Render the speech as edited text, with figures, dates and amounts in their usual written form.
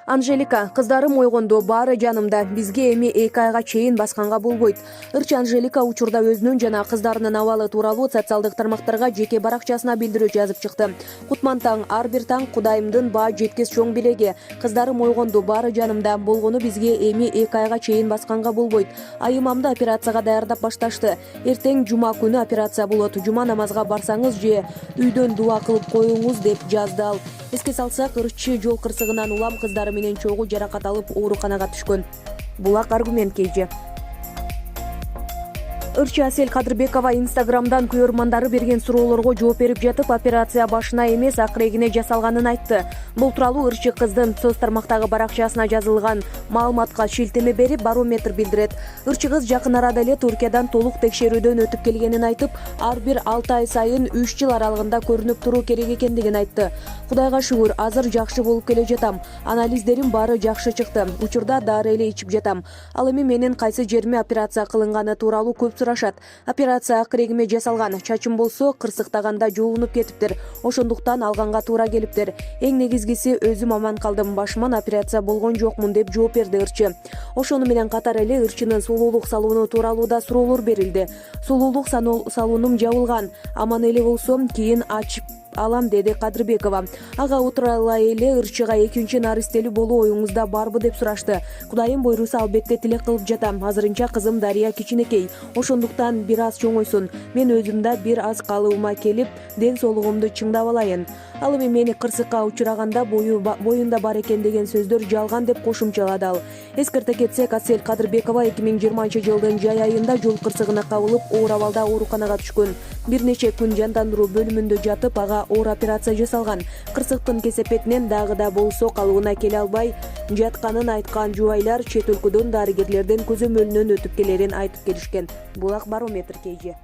Анжелика, кыздарым ойгондо баары жанымда, бизге эми 2 айга чейин басканга болбойт. Ырчы Анжелика учурда өзүнүн жана кыздарынын абалы тууралуу социалдык тармактарга жеке баракчасына билдирүү жазып чыкты. Кутман таң, ар бир таң Кудайымдын баа жеткис чоң билеги. Кыздарым ойгондо баары жанымда, болгону бизге эми 2 айга чейин басканга болбойт. Айымамды операцияга даярдап башташты. Эртең жума күнү операция болот. Жума намазга барсаңыз же үйдөн дуа кылып коюңуз деп жазды ал. Эске салсак, ырчы жол кырсыгынан улам кыздары менен чогуу жаракат алып ооруканага түшкөн. Булак аргумент KG. Ырчы Асель Кадырбекова Инстаграмдан көрөрмандары берген суроолорго жооп берип жатып, операция башына эмес акырегине жасалганын айтты. Бул тууралуу ырчы кыздын соц тармактагы баракчасына жазылган маалыматка шилтеме берип, Барометр билдирет. Ырчы кыз жакын арада эле Туркиядан толук текшерүүдөн өтүп келгенин айтып, ар бир 6 ай сайын 3 жыл аралыгында көрүнүп туруу керек экендигин айтты. Кудайга шүгүр, азыр жакшы болуп келе жатам. Анализдерим баары жакшы чыкты. Учурда дары эле ичип жатам. Ал эми менин кайсы жериме операция кылынганы тууралуу көп сурашат. Операция акырегиме жасалган. Чачым болсо кырсыктаганда жуулунуп кетиптир. Ошондуктан алганга туура келиптир. Эң негизгиси өзүм аман калдым. Башыман операция болгон жокмун деп жооп берди ырчы. Ошону менен катар эле ырчынын сулуулук салууну тууралуу да суроолор берилди. Сулуулук салуунум жабылган. Аман эле болсом кийин ачып алам, деди Кадырбекова. Ага отуралай эле ырчыга экинчи наристелүү болуу оюңузда барбы деп сурашты. Кудайым буйруса албетте тилек кылып жатам. Азырынча кызым Дария кичинекей. Ошондуктан бир аз чоңойсун. Мен өзүм да бир аз калыбыма келип, ден соолугумду чыңдап алайын. Ал эми мени кырсыкка учураганда боюнда бар экен деген сөздөр жалган деп кошумчалады ал. Эскерте кетсек, Асель Кадырбекова 2020-жылдын жай айында жол кырсыгына кабылып, оор абалда ооруканага түшкөн. Бир нече күн жандандыруу бөлүмүндө жатып, ага оор операция жасалган. Кырсыктын кесепетинен дагы да болсо калыбына келе албай жатканын айткан жубайлар чет өлкөдөн дарыгерлердин көзөмөлүнөн өтүп келерин айтып келишкен. Булак Барометр KG.